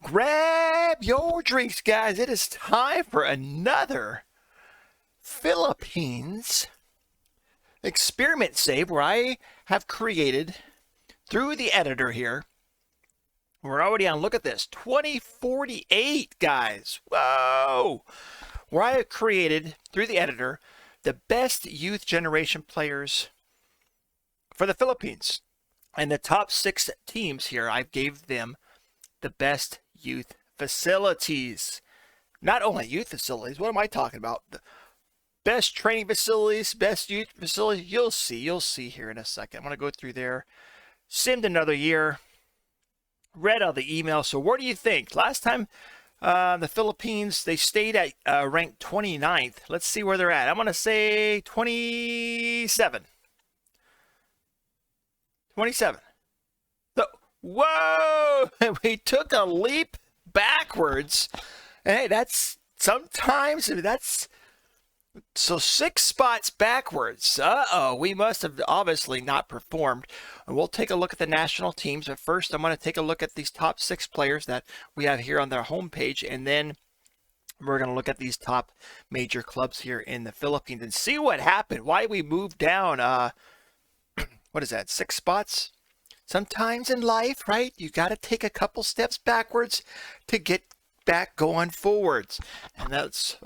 Grab your drinks, guys. It is time for another Philippines experiment save where I have created through the editor here. We're already on, look at this, 2048, guys. Whoa! Where I have created through the editor the best youth generation players for the Philippines. And the top 6 teams here, I gave them the best youth facilities. Not only youth facilities, what am I talking about? The best training facilities, best youth facilities. You'll see here in a second. I'm going to go through there. Simmed another year. Read all the emails. So what do you think? Last time the Philippines, they stayed at ranked 29th. Let's see where they're at. I'm going to say 27. 27. So, whoa! We took a leap backwards. Hey, that's sometimes, that's so 6 spots backwards. Uh-oh, we must have obviously not performed. And we'll take a look at the national teams. But first, I'm going to take a look at these top 6 players that we have here on their homepage. And then we're going to look at these top major clubs here in the Philippines and see what happened. Why we moved down, what is that, 6 spots? Sometimes in life, right, you got to take a couple steps backwards to get back going forwards. And that's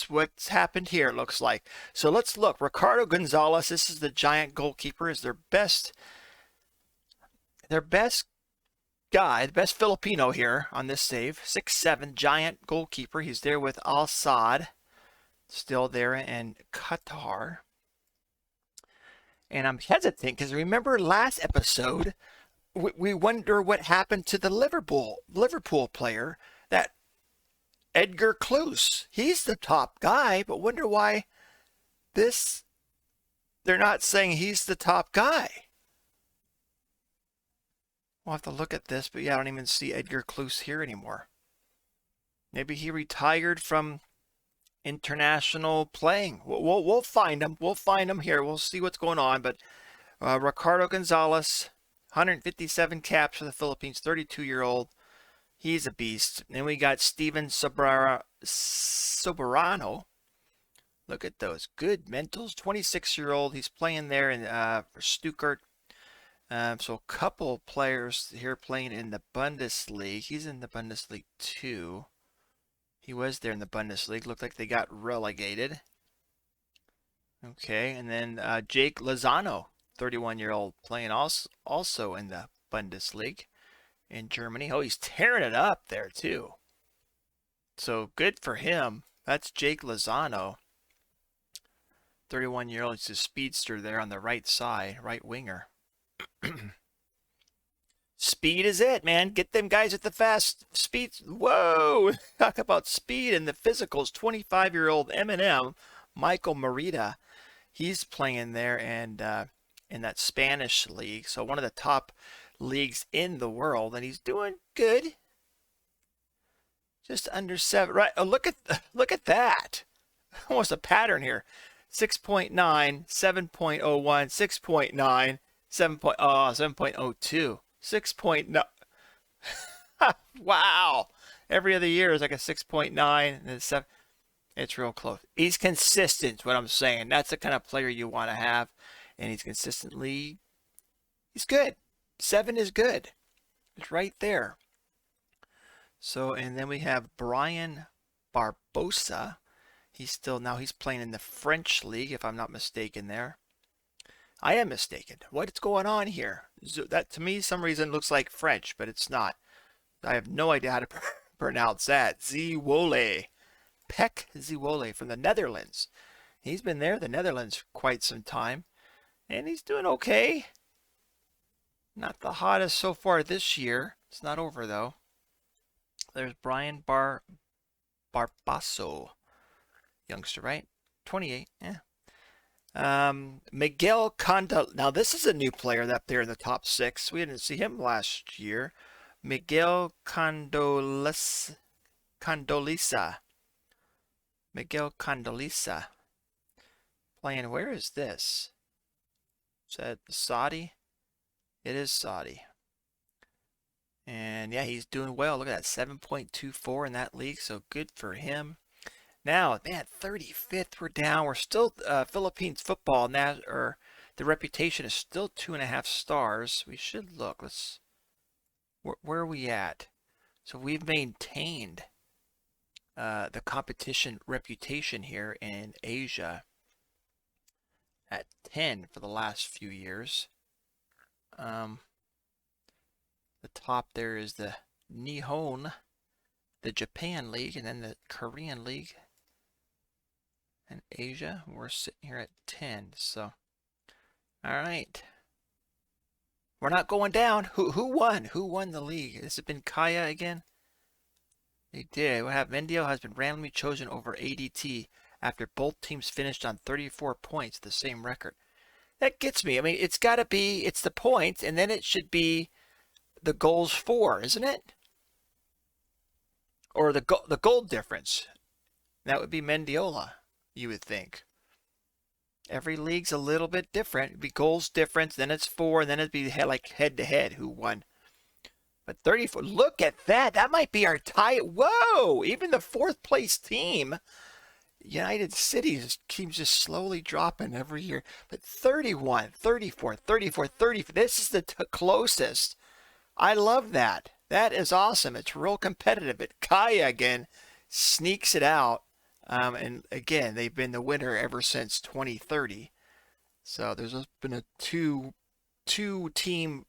what's happened here, it looks like. So let's look. Ricardo Gonzalez, this is the Giant goalkeeper, is their best guy, the best Filipino here on this save. 6'7", Giant goalkeeper. He's there with Al Saad, still there in Qatar. And I'm hesitant because remember last episode, we wonder what happened to the Liverpool player, that Edgar Klus. He's the top guy, but wonder why they're not saying he's the top guy. We'll have to look at this, but yeah, I don't even see Edgar Klus here anymore. Maybe he retired from international playing. We'll find him. We'll find him here. We'll see what's going on. But Ricardo Gonzalez, 157 caps for the Philippines, 32-year-old. He's a beast. Then we got Steven Soberano. Look at those good mentals. 26-year-old. He's playing there for Stuttgart. So a couple players here playing in the Bundesliga. He's in the Bundesliga too. He was there in the Bundesliga. Looked like they got relegated. Okay, and then Jake Lozano, 31-year-old, playing also in the Bundesliga in Germany. Oh, he's tearing it up there too. So good for him. That's Jake Lozano, 31-year-old. He's a speedster there on the right side, right winger. Speed is it, man. Get them guys with the fast speed. Whoa! Talk about speed and the physicals. 25-year-old Eminem, Michael Merida. He's playing there and in that Spanish league. So one of the top leagues in the world, and he's doing good. Just under 7. Right. Oh, look at that. Almost a pattern here. 6.9, 7.01, 6.9, 7.02. 6.9. Wow. Every other year is like a 6.9 and then 7. It's real close. He's consistent, what I'm saying. That's the kind of player you want to have. And he's good. 7 is good. It's right there. So, and then we have Brian Barbosa. He's playing in the French league, if I'm not mistaken there. I am mistaken. What's going on here? That to me, some reason looks like French, but it's not. I have no idea how to pronounce that. Ziwole. Pek Ziwole from the Netherlands. He's been there, the Netherlands, for quite some time. And he's doing okay. Not the hottest so far this year. It's not over, though. There's Brian Barbaso. Youngster, right? 28, yeah. Miguel Condal. Now this is a new player up there in the top 6. We didn't see him last year. Miguel Condolisa. Miguel Condolisa. Playing, where is this? Is that Saudi? It is Saudi. And yeah, he's doing well. Look at that, 7.24 in that league, so good for him. Now, man, 35th, we're down. We're still Philippines football now, or the reputation is still 2.5 stars. We should look. Where are we at? So we've maintained the competition reputation here in Asia at 10 for the last few years. The top there is the Nihon, the Japan League, and then the Korean League. And Asia, we're sitting here at 10. So, all right. We're not going down. Who won? Who won the league? Has it been Kaya again? They did. What happened? Mendio has been randomly chosen over ADT after both teams finished on 34 points, the same record. That gets me. I mean, it's got to be, it's the points, and then it should be the goals for, isn't it? Or the goal difference. That would be Mendiola, you would think. Every league's a little bit different. It'd be goals difference, then it's for, and then it'd be like head to head who won. But 34, look at that. That might be our tie. Whoa, even the fourth place team, United City, keeps just slowly dropping every year. But 31, 34, 34, 30, this is the closest. I love that. That is awesome. It's real competitive. But Kaya again sneaks it out. And again, they've been the winner ever since 2030. So there's been a two team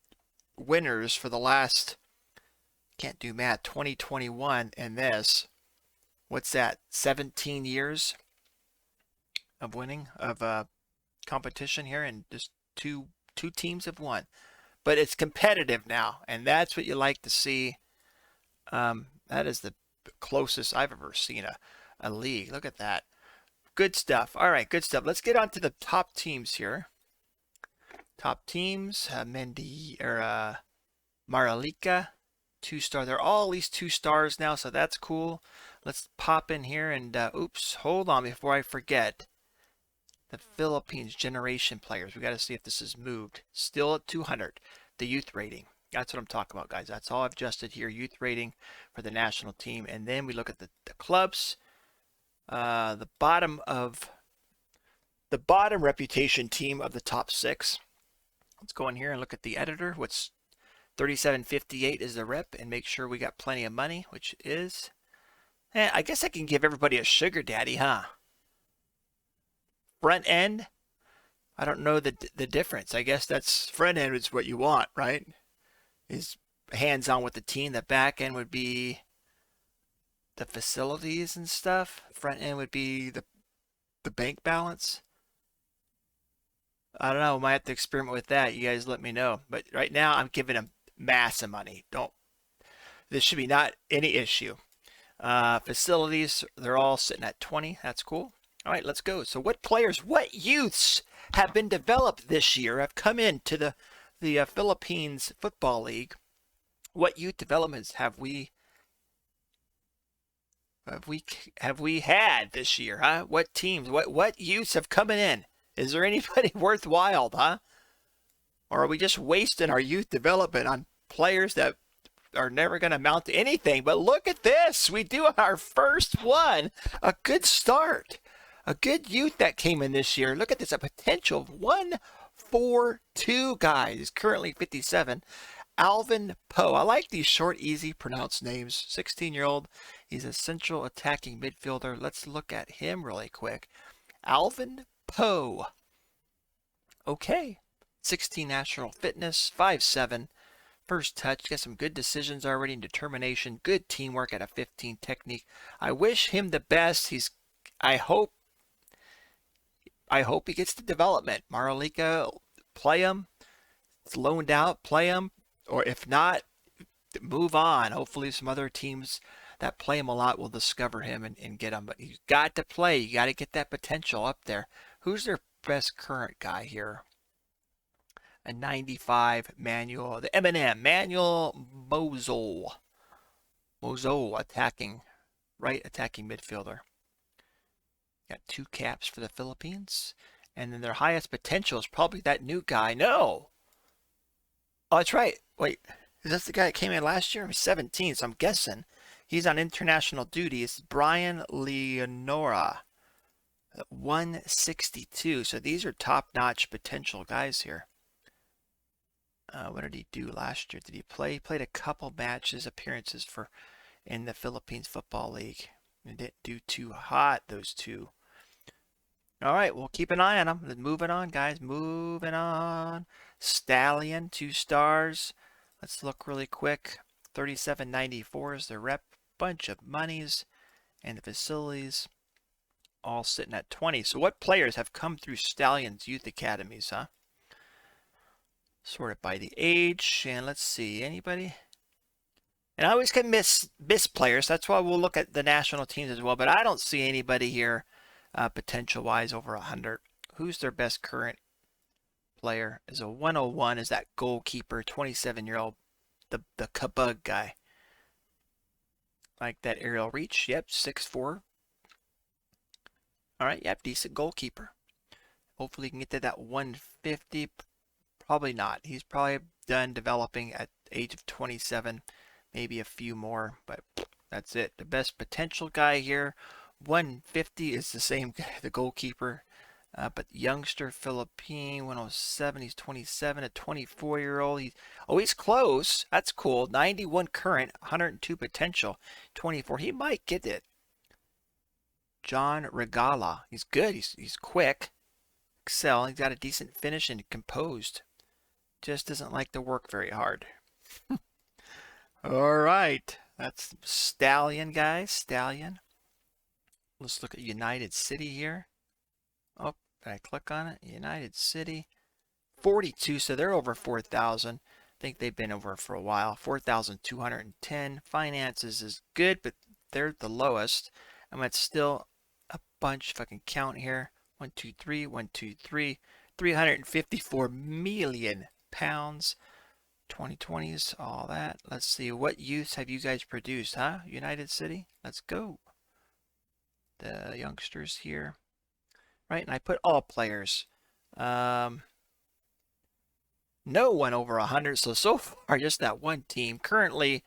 winners for the last, can't do math, 2021 and this. What's that? 17 years of winning of competition here, and just two teams have won. But it's competitive now, and that's what you like to see. That is the closest I've ever seen a league. Look at that. Good stuff. All right, good stuff. Let's get on to the top teams here. Top teams, Maralika, 2-star. They're all at least 2 stars now, so that's cool. Let's pop in here and, oops, hold on before I forget. The Philippines generation players. We got to see if this has moved. Still at 200. The youth rating. That's what I'm talking about, guys. That's all I've adjusted here. Youth rating for the national team. And then we look at the clubs. The bottom reputation team of the top 6. Let's go in here and look at the editor. What's 37.58 is the rep, and make sure we got plenty of money, which is, I guess I can give everybody a sugar daddy, huh? Front end, I don't know the difference. I guess that's front end is what you want, right? Is hands-on with the team. The back end would be the facilities and stuff. Front end would be the bank balance. I don't know. Might have to experiment with that. You guys let me know. But right now, I'm giving them massive money. This should be not any issue. Facilities, they're all sitting at 20. That's cool. All right, let's go. So what youths have been developed this year, have come into the Philippines Football League? What youth developments have we had this year, huh? What teams, what youths have coming in? Is there anybody worthwhile, huh? Or are we just wasting our youth development on players that are never going to amount to anything? But look at this. We do our first one. A good start. A good youth that came in this year. Look at this. A potential of 142 guys. He's currently 57. Alvin Poe. I like these short, easy, pronounced names. 16-year-old. He's a central attacking midfielder. Let's look at him really quick. Alvin Poe. Okay. 16 national fitness. 5'7". First touch. Got some good decisions already and determination. Good teamwork at a 15 technique. I wish him the best. I hope he gets the development. Maralika, play him. It's loaned out, play him. Or if not, move on. Hopefully some other teams that play him a lot will discover him and get him. But he's got to play. You got to get that potential up there. Who's their best current guy here? A 95 Manuel. The M&M. Manuel Mozo. Mozo attacking. Right attacking midfielder. Got 2 caps for the Philippines. And then their highest potential is probably that new guy. No. Oh, that's right. Wait. Is that the guy that came in last year? He's 17, so I'm guessing he's on international duty. It's Brian Leonora, 162. So these are top-notch potential guys here. What did he do last year? Did he play? He played a couple matches, appearances for in the Philippines Football League. They didn't do too hot, those two. All right, we'll keep an eye on them. Moving on, guys. Moving on. Stallion, 2 stars. Let's look really quick. 37.94 is the rep. Bunch of monies and the facilities all sitting at 20. So what players have come through Stallion's youth academies, huh? Sorted by the age. And let's see, anybody? And I always can miss players. That's why we'll look at the national teams as well. But I don't see anybody here potential-wise over 100. Who's their best current player? Is a 101. Is that goalkeeper, 27-year-old, the Kabug guy. Like that aerial reach. Yep, 6'4". All right, yep, decent goalkeeper. Hopefully he can get to that 150. Probably not. He's probably done developing at the age of 27. Maybe a few more, but that's it. The best potential guy here, 150 is the same guy, the goalkeeper. But youngster Philippine, 107, he's 27, a 24-year-old. He's close. That's cool. 91 current, 102 potential, 24. He might get it. John Regala. He's good. He's quick. Excel. He's got a decent finish and composed. Just doesn't like to work very hard. All right. That's Stallion, guys. Stallion. Let's look at United City here. Oh, did I click on it? United City. 42, so they're over 4,000. I think they've been over for a while. 4,210. Finances is good, but they're the lowest. And that's still a bunch, if I can count here. 1, 2, 3, 1, 2, 3. 354 million pounds. 2020s, all that. Let's see. What youths have you guys produced, huh? United City? Let's go. The youngsters here. Right, and I put all players. No one over 100. So far, just that one team. Currently,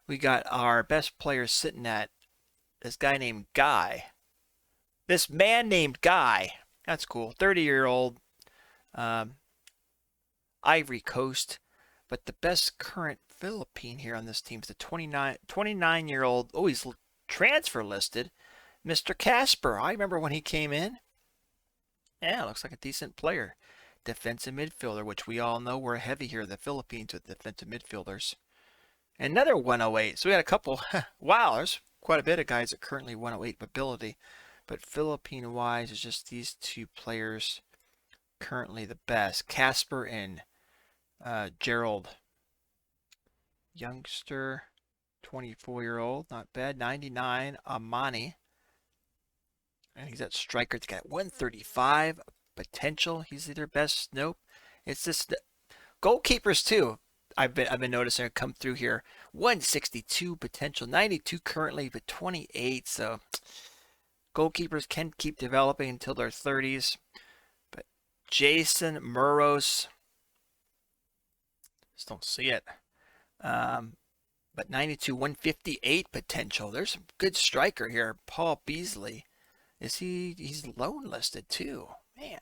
we got our best players sitting at this guy named Guy. This man named Guy. That's cool. 30-year-old Ivory Coast. But the best current Philippine here on this team is the 29-year-old. Oh, he's transfer listed. Mr. Casper. I remember when he came in. Yeah, looks like a decent player. Defensive midfielder, which we all know we're heavy here in the Philippines with defensive midfielders. Another 108. So we had a couple. Wow, there's quite a bit of guys that currently 108 ability. But Philippine-wise, it's just these two players currently the best. Casper and Gerald. Youngster, 24-year-old, not bad. 99, Amani. And he's that striker. It's got 135 potential. He's their best. Nope. It's just goalkeepers too. I've been noticing come through here. 162 potential, 92 currently, but 28. So goalkeepers can keep developing until their 30s. But Jason Murros, just don't see it. But 92, 158 potential. There's a good striker here. Paul Beasley. He's loan listed too. Man.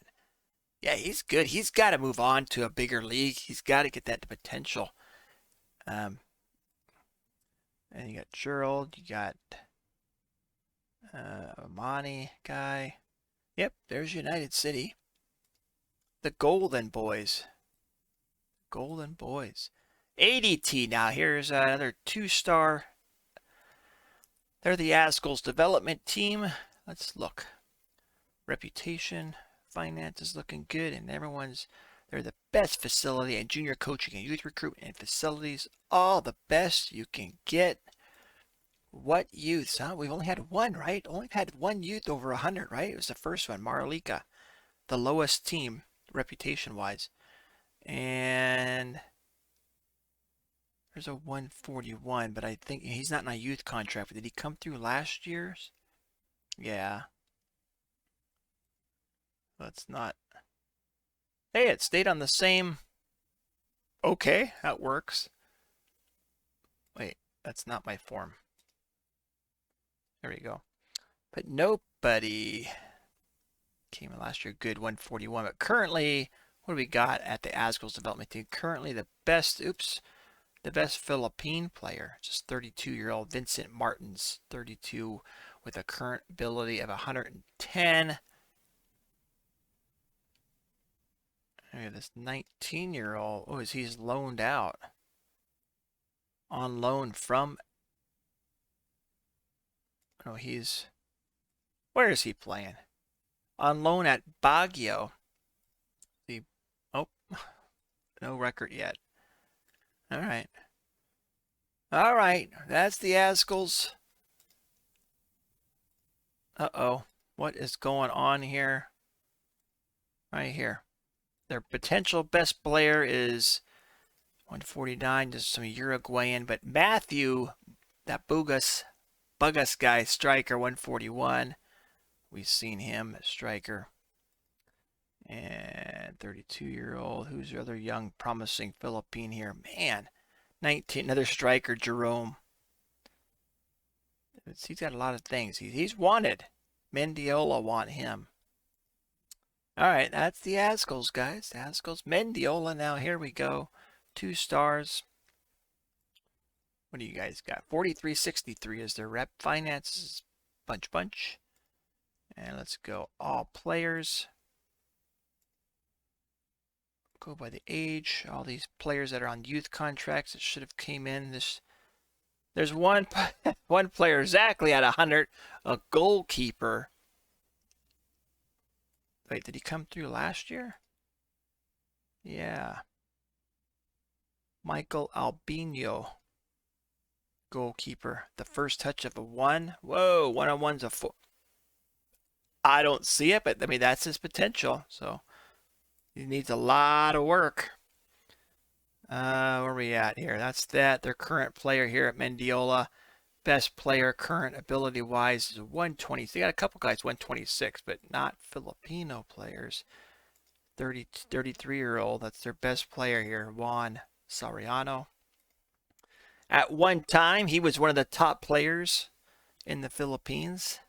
Yeah, he's good. He's got to move on to a bigger league. He's got to get that potential. And you got Gerald. You got Amani guy. Yep, there's United City. The Golden Boys. Golden Boys. ADT now. Here's another 2-star. They're the Asgul's development team. Let's look. Reputation, finance is looking good, and they're the best facility and junior coaching and youth recruitment and facilities. All the best you can get. What youths, huh? We've only had one, right? Only had one youth over 100, right? It was the first one, Marlika. The lowest team, reputation-wise. And there's a 141, but I think he's not in a youth contract. But did he come through last year's? Yeah. Let's not. Hey, it stayed on the same. Okay, that works. Wait, that's not my form. There we go. But nobody came in last year. Good 141. But currently, what do we got at the Asgul's development team? Currently the best Philippine player, just 32-year-old Vincent Martins, 32 with a current ability of 110. We have this 19-year-old. Oh, he's loaned out. On loan from... Oh, where is he playing? On loan at Baguio. Oh, no record yet. All right. All right. That's the Asgul's. Uh-oh. What is going on here? Right here. Their potential best player is 149, just some Uruguayan. But Matthew, that Bugas guy, striker, 141. We've seen him, striker. And 32-year-old. Who's the other young, promising Philippine here? Man, 19, another striker, Jerome. He's got a lot of things. He's wanted. Mendiola want him. All right, that's the Asgul's, guys. Asgul's. Mendiola now. Here we go. 2 stars. What do you guys got? 4363 is their rep. Finances, bunch. And let's go all players. Go by the age. All these players that are on youth contracts that should have came in. There's one player exactly at 100, a goalkeeper. Wait, did he come through last year? Yeah. Michael Albino, goalkeeper. The first touch of a 1. Whoa, 1-on-1's a 4. I don't see it, but I mean, that's his potential. So he needs a lot of work. Where are we at here? That's that. Their current player here at Mendiola. Best player current ability-wise is 120. They got a couple guys 126, but not Filipino players. 33-year-old. That's their best player here, Juan Soriano. At one time, he was one of the top players in the Philippines.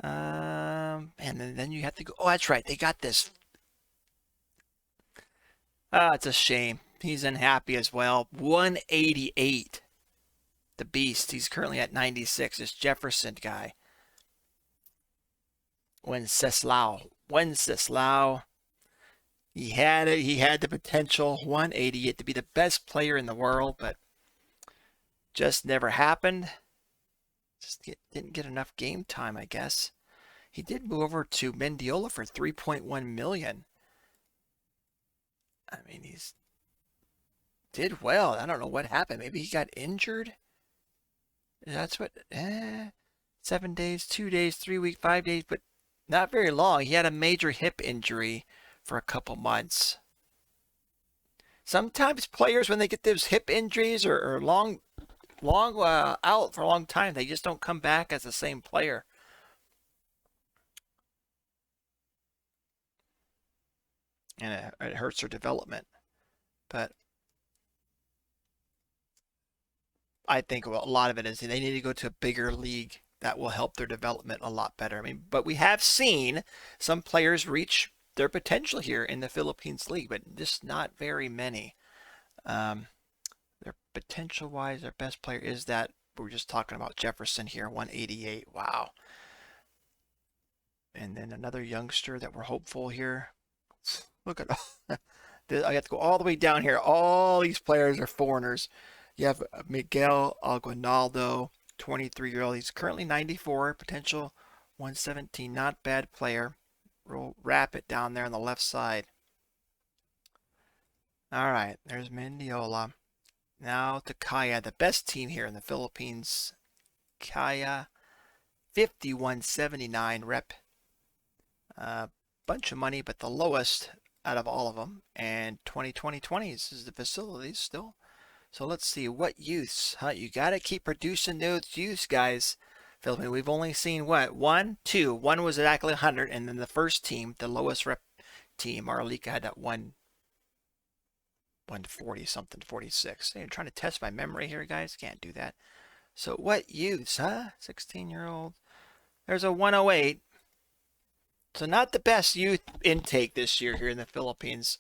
And then you have to go. Oh, that's right. They got this. It's a shame. He's unhappy as well. 188. The beast. He's currently at 96. This Jefferson guy. Wenceslao. He had it. He had the potential. 188 to be the best player in the world, but just never happened. Just didn't get enough game time, I guess. He did move over to Mendiola for $3.1 million. I mean, did well. I don't know what happened. Maybe he got injured. That's what. 7 days, 2 days, 3 weeks, 5 days, but not very long. He had a major hip injury for a couple months. Sometimes players, when they get those hip injuries or long out for a long time, they just don't come back as the same player. And it hurts their development. But I think a lot of it is they need to go to a bigger league that will help their development a lot better. I mean, but we have seen some players reach their potential here in the Philippines League, but just not very many. Their potential-wise, their best player is that we're just talking about Jefferson here, 188. Wow. And then another youngster that we're hopeful here. Look at I have to go all the way down here. All these players are foreigners. You have Miguel Aguinaldo, 23-year-old. He's currently 94, potential 117. Not bad player. We'll wrap it down there on the left side. All right, there's Mendiola. Now to Kaya, the best team here in the Philippines. Kaya, 5179 rep. Bunch of money, but the lowest out of all of them. And 2020s is the facilities still. So let's see what youths. You got to keep producing those youths, guys. Philippines, we've only seen what? 1, 2. One was exactly 100, and then the first team, the lowest rep team, Marlica, had that one. 140 something, 46. You're trying to test my memory here, guys. Can't do that. So what youths, huh? 16-year-old. There's a 108. So not the best youth intake this year here in the Philippines.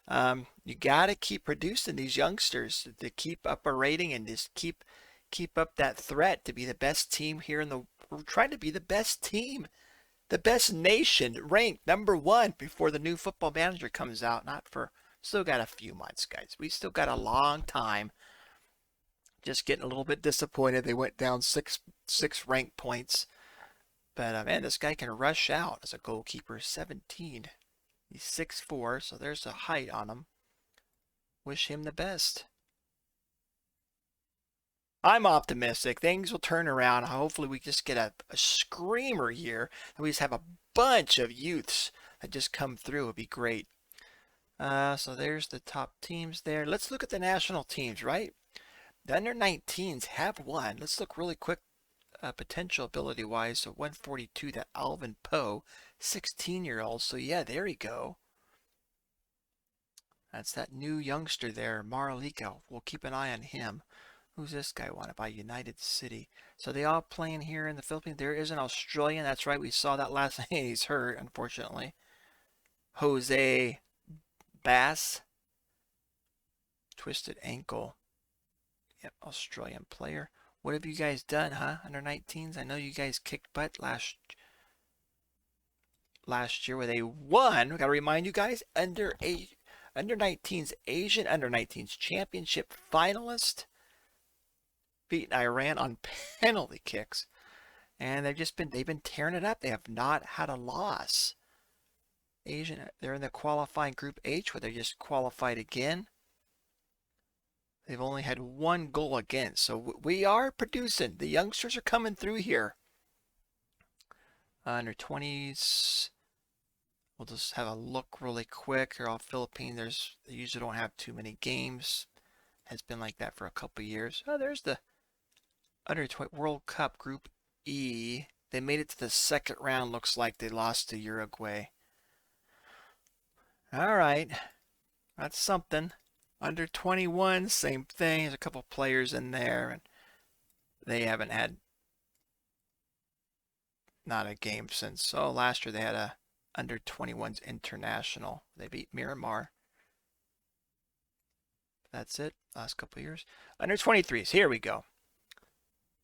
You got to keep producing these youngsters to keep up a rating and just keep up that threat to be the best team here in the. We're trying to be the best team, the best nation, ranked #1 before the new Football Manager comes out. Not for. Still got a few months, guys. We still got a long time. Just getting a little bit disappointed. They went down six rank points. But man, this guy can rush out as a goalkeeper. 17. He's 6'4", so there's a height on him. Wish him the best. I'm optimistic. Things will turn around. Hopefully we just get a screamer year. And we just have a bunch of youths that just come through. It would be great. So there's the top teams there. Let's look at the national teams, right? The under-19s have won. Let's look really quick. Potential ability-wise, so 142, that Alvin Poe, 16-year-old. So yeah, there you go. That's that new youngster there, Maralika. We'll keep an eye on him. Who's this guy wanted by United City? So they all playing here in the Philippines. There is an Australian. That's right. We saw that last night. He's hurt, unfortunately. Jose Bass. Twisted ankle. Yep, Australian player. What have you guys done, huh? Under-19s? I know you guys kicked butt last year where they won. We got to remind you guys, under-19s, Asian under-19s championship finalist. Beating Iran on penalty kicks. And they've been tearing it up. They have not had a loss. Asian, they're in the qualifying group H where they just qualified again. They've only had 1 goal against. So we are producing. The youngsters are coming through here. Under 20s. We'll just have a look really quick. They're all Philippine. They usually don't have too many games. Has been like that for a couple years. Oh, there's the under 20 World Cup Group E. They made it to the second round. Looks like they lost to Uruguay. All right. That's something. Under 21, same thing. There's a couple players in there, and they haven't had not a game since. Last year they had a under 21s international. They beat Miramar. That's it. Last couple years. Under 23s. Here we go.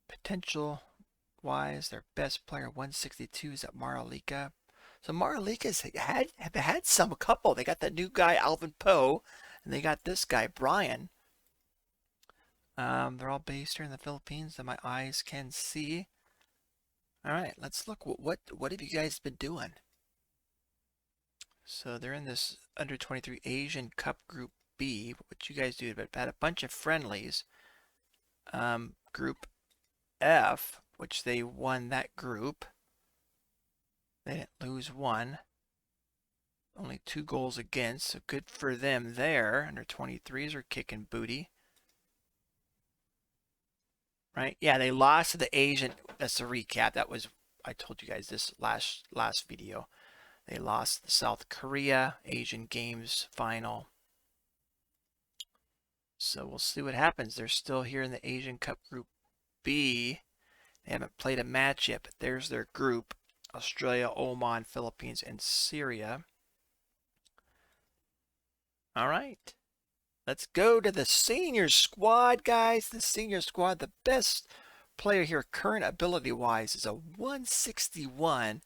Potential wise, their best player 162 is at Maralika. So Maralika's have had a couple. They got that new guy Alvin Poe. And they got this guy, Brian. They're all based here in the Philippines that my eyes can see. All right, let's look. What have you guys been doing? So they're in this under 23 Asian Cup Group B. What you guys do? But had a bunch of friendlies. Group F, which they won that group. They didn't lose one. Only 2 goals against, so good for them there. Under 23s are kicking booty. Right? Yeah, they lost to the Asian. That's the recap. That was, I told you guys this last video. They lost the South Korea Asian Games final. So we'll see what happens. They're still here in the Asian Cup Group B. They haven't played a match yet, but there's their group. Australia, Oman, Philippines, and Syria. All right. Let's go to the senior squad, guys. The senior squad, the best player here, current ability-wise, is a 161.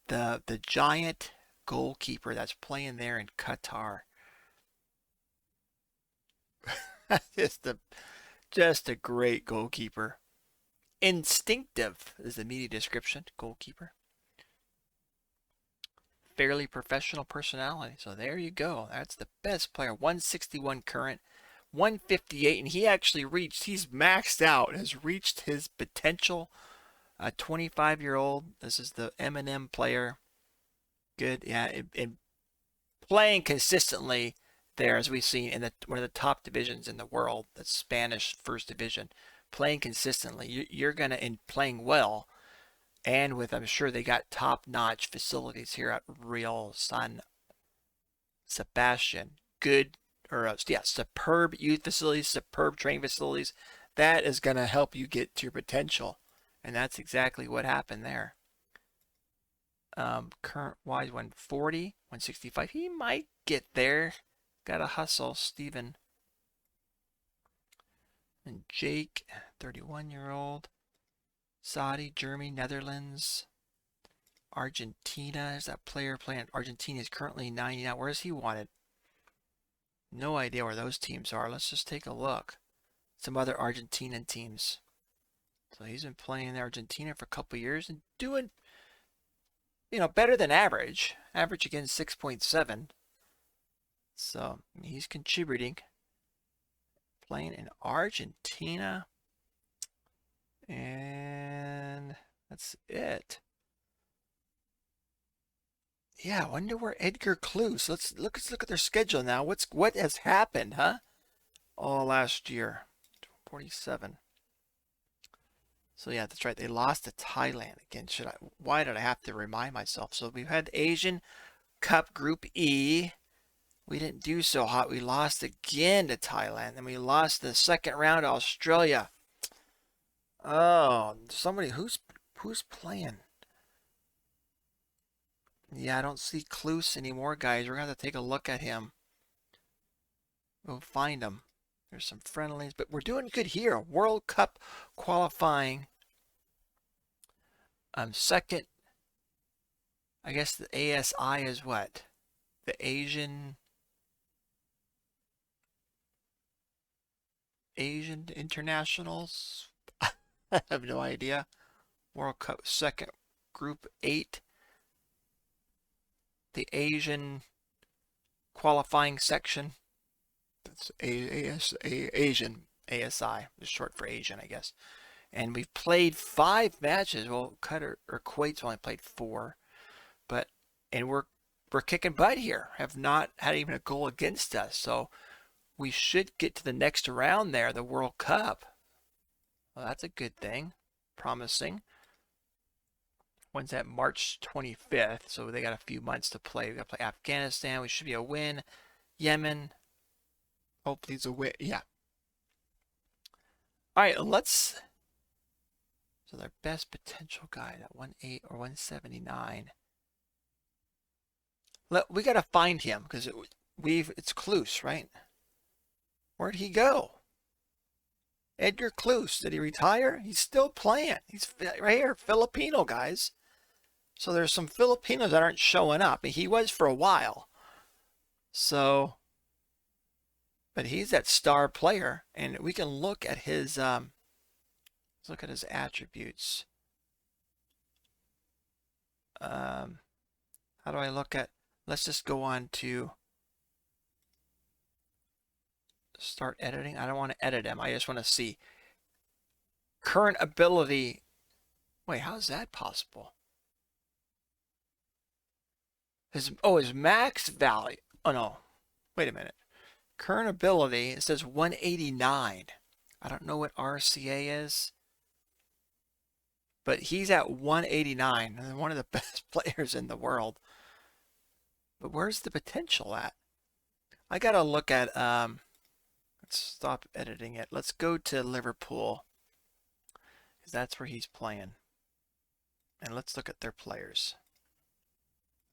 The giant goalkeeper that's playing there in Qatar. just a great goalkeeper. Instinctive is the media description. Goalkeeper. Fairly professional personality. So there you go. That's the best player. 161 current, 158, and he actually he's maxed out, has reached his potential. A 25-year-old. This is the M&M player. Good. Yeah, and playing consistently there, as we've seen in one of the top divisions in the world, the Spanish First Division. Playing consistently. You're going to, in playing well, and with, I'm sure they got top-notch facilities here at Real San Sebastian. Good superb youth facilities, superb training facilities. That is going to help you get to your potential. And that's exactly what happened there. Current wise 140, 165. He might get there. Got to hustle, Steven. And Jake, 31-year-old. Saudi, Germany, Netherlands, Argentina. There's that player playing. Argentina is currently 99. Where is he wanted? No idea where those teams are. Let's just take a look. Some other Argentinian teams. So he's been playing in Argentina for a couple of years and doing, better than average. Average again 6.7. So he's contributing. Playing in Argentina. And that's it. Yeah, I wonder where Edgar Cluse. Let's look at their schedule now. What has happened, huh? All last year. 47. So yeah, that's right. They lost to Thailand again. Why did I have to remind myself? So we've had Asian Cup Group E. We didn't do so hot. We lost again to Thailand. Then we lost the second round to Australia. Oh, somebody who's playing? Yeah, I don't see Cluse anymore, guys. We're gonna have to take a look at him. We'll find him. There's some friendlies, but we're doing good here. World Cup qualifying. Second. I guess the ASI is what? The Asian Internationals. I have no idea. World Cup second, Group 8. The Asian qualifying section. That's Asian, ASI. It's short for Asian, I guess. And we've played 5 matches. Well, Qatar or Kuwait's only played 4. And we're kicking butt here. Have not had even a goal against us. So we should get to the next round there, the World Cup. Well, that's a good thing. Promising. When's that? March 25th. So they got a few months to play. We got to play Afghanistan. We should be a win. Yemen. Hopefully it's a win. Yeah. All right, so their best potential guy, that 1.8 or 179. We got to find him because it's Cluse, right? Where'd he go? Edgar Cluse, did he retire? He's still playing. He's right here, Filipino, guys. So there's some Filipinos that aren't showing up. He was for a while. So, but he's that star player, and we can look at his let's look at his attributes. How do I look at? Let's just go on to start editing. I don't want to edit him. I just want to see current ability. Wait, how is that possible? His max value. Oh no, wait a minute. Current ability, it says 189. I don't know what RCA is, but he's at 189 and one of the best players in the world. But where's the potential at? I gotta look at let's stop editing it. Let's go to Liverpool, because that's where he's playing. And let's look at their players.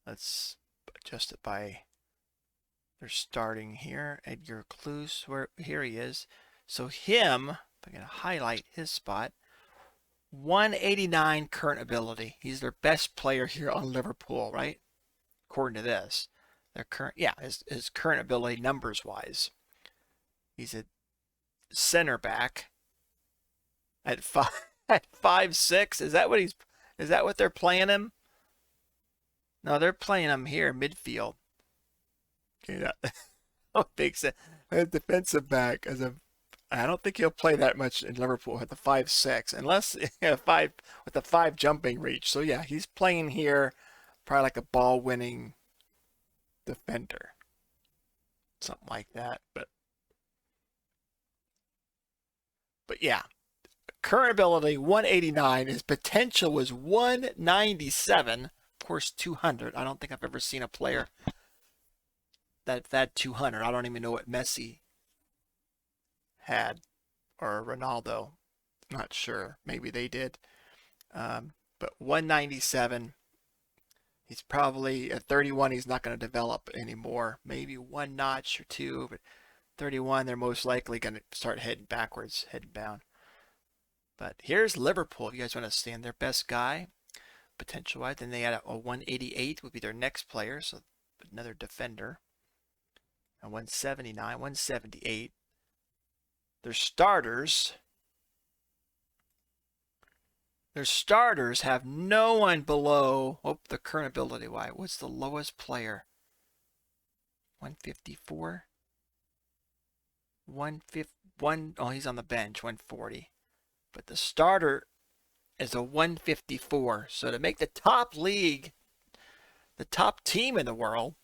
Let's adjust it by they're starting here. Edgar Cluse, here he is. So him, if I can highlight his spot, 189 current ability. He's their best player here on Liverpool, right? According to this. Their current, yeah, his current ability numbers wise. He's a center back at 5'6". Is that what they're playing him? No, they're playing him here, midfield. Yeah. I don't think so. A defensive back I don't think he'll play that much in Liverpool at the 5'6", unless with the 5 jumping reach. So yeah, he's playing here, probably like a ball-winning defender, something like that. But yeah, current ability 189. His potential was 197. Of course, 200. I don't think I've ever seen a player that 200. I don't even know what Messi had or Ronaldo. Not sure. Maybe they did. But 197. He's probably at 31. He's not going to develop anymore. Maybe one notch or two, but 31, they're most likely going to start heading backwards, heading down. But here's Liverpool. If you guys want to stand their best guy, potential wise, then they had a 188 would be their next player, so another defender. A 179, 178. Their starters. Their starters have no one below the current ability. Why? What's the lowest player? 154. 151. Oh, he's on the bench. 140. But the starter is a 154. So to make the top league, the top team in the world,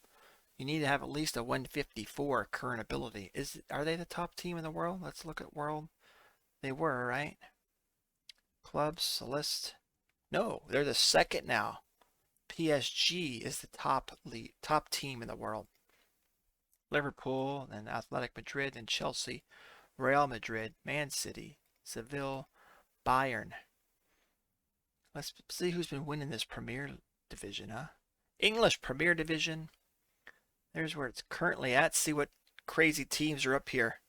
you need to have at least a 154 current ability. Are they the top team in the world? Let's look at world. They were, right? Clubs, Celeste. No, they're the second now. PSG is the top team in the world. Liverpool, then Athletic Madrid, and Chelsea, Real Madrid, Man City, Seville, Bayern. Let's see who's been winning this Premier Division, huh? English Premier Division. There's where it's currently at. See what crazy teams are up here.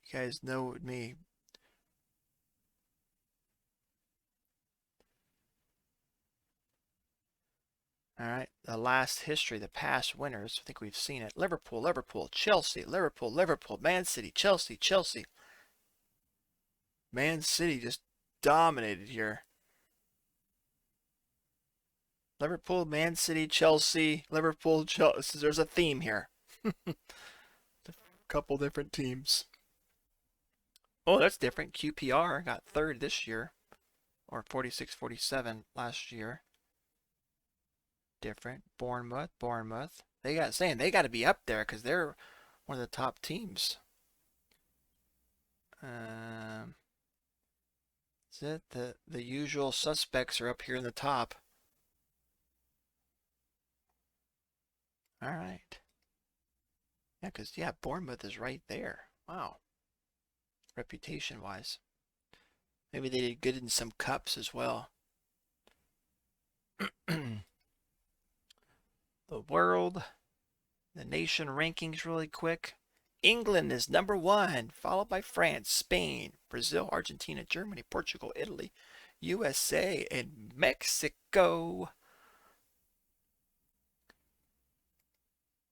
You guys know me. All right, the last history, the past winners. I think we've seen it. Liverpool, Chelsea, Liverpool, Man City, Chelsea. Man City just dominated here. Liverpool, Man City, Chelsea, Liverpool, Chelsea. There's a theme here. A couple different teams. Oh, that's different. QPR got third this year, or 46-47 last year. Different. Bournemouth. They got to be up there because they're one of the top teams. Is it the usual suspects are up here in the top? All right. Yeah, because Bournemouth is right there. Wow. Reputation-wise, maybe they did good in some cups as well. The world, the nation rankings really quick. England is number 1, followed by France, Spain, Brazil, Argentina, Germany, Portugal, Italy, USA, and Mexico.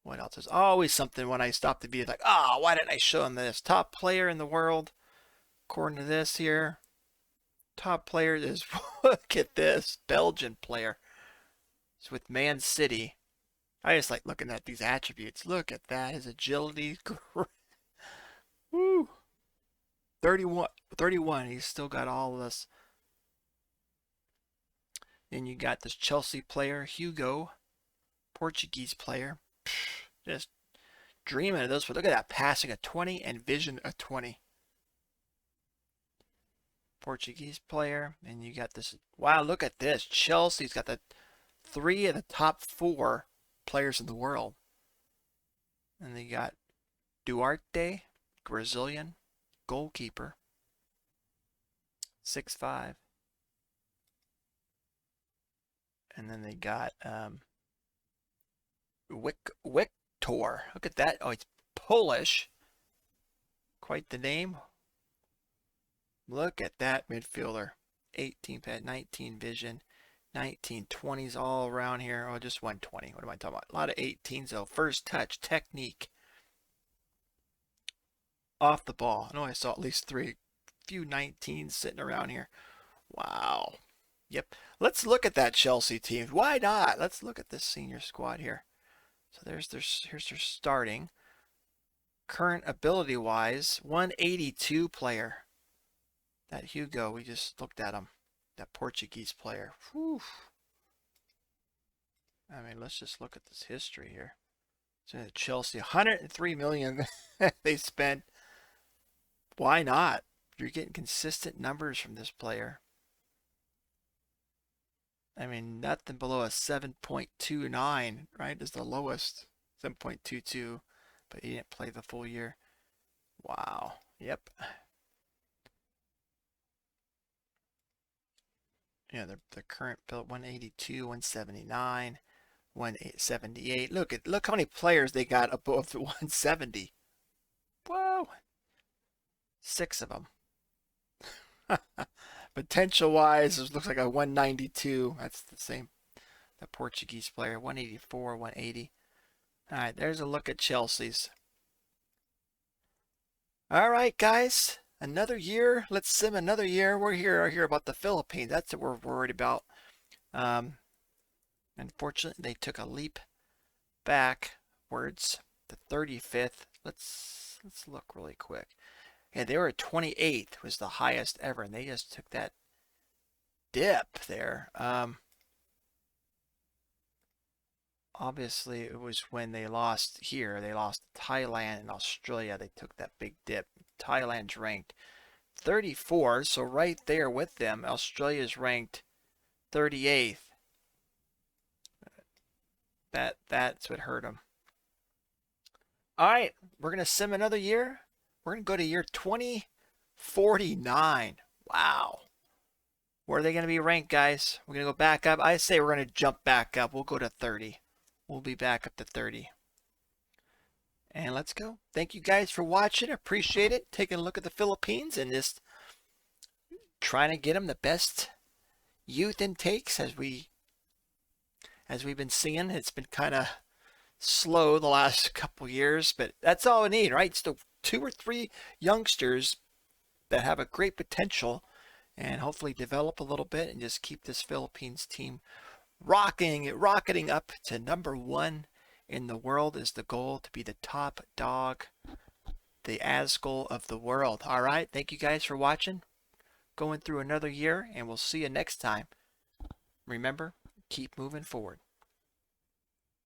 What else? There's always something when I stop the video like, oh, why didn't I show them this? Top player in the world, according to this here. Top player is, look at this, Belgian player. It's with Man City. I just like looking at these attributes. Look at that. His agility. Woo. 31. He's still got all of this. Then you got this Chelsea player, Hugo. Portuguese player. Just dreaming of those. But look at that. Passing a 20 and vision a 20. Portuguese player. And you got this. Wow, look at this. Chelsea's got the 3 of the top 4 players in the world. And they got Duarte, Brazilian goalkeeper, 6'5". And then they got Wiktor. Look at that. Oh, it's Polish. Quite the name. Look at that midfielder. 18 pad, 19 vision. 1920s all around here. Oh, just 120. What am I talking about? A lot of 18s though. First touch, technique. Off the ball. I know I saw at least 3. Few 19s sitting around here. Wow. Yep. Let's look at that Chelsea team. Why not? Let's look at this senior squad here. So here's their starting. Current ability wise, 182 player. That Hugo, we just looked at him. That Portuguese player. Whew. I mean, let's just look at this history here. So Chelsea, 103 million they spent. Why not? You're getting consistent numbers from this player. I mean, nothing below a 7.29, right, is the lowest. 7.22, but he didn't play the full year. Wow. Yep. Yeah, the current build 182, 179, 178. Look how many players they got above the 170. Whoa. 6 of them. Potential wise, it looks like a 192. That's the same. The Portuguese player, 184, 180. All right, there's a look at Chelsea's. All right, guys, another year. Let's sim another year. We're here about the Philippines. That's what we're worried about. Unfortunately, they took a leap backwards. The 35th. Let's look really quick. Yeah, they were 28th was the highest ever, and they just took that dip there. Obviously, it was when they lost here. They lost Thailand and Australia. They took that big dip. Thailand's ranked 34, so right there with them. Australia's ranked 38th. That's what hurt them. All right, we're going to sim another year. We're going to go to year 2049. Wow. Where are they going to be ranked, guys? We're going to go back up. I say we're going to jump back up. We'll go to 30. We'll be back up to 30. And let's go. Thank you guys for watching. Appreciate it. Taking a look at the Philippines and just trying to get them the best youth intakes as we've been seeing. It's been kind of slow the last couple years, but that's all we need, right? Still 2 or 3 youngsters that have a great potential and hopefully develop a little bit and just keep this Philippines team rocketing up to #1 in the world is the goal, to be the top dog, the ASGOL of the world. All right. Thank you guys for watching, going through another year, and we'll see you next time. Remember, keep moving forward.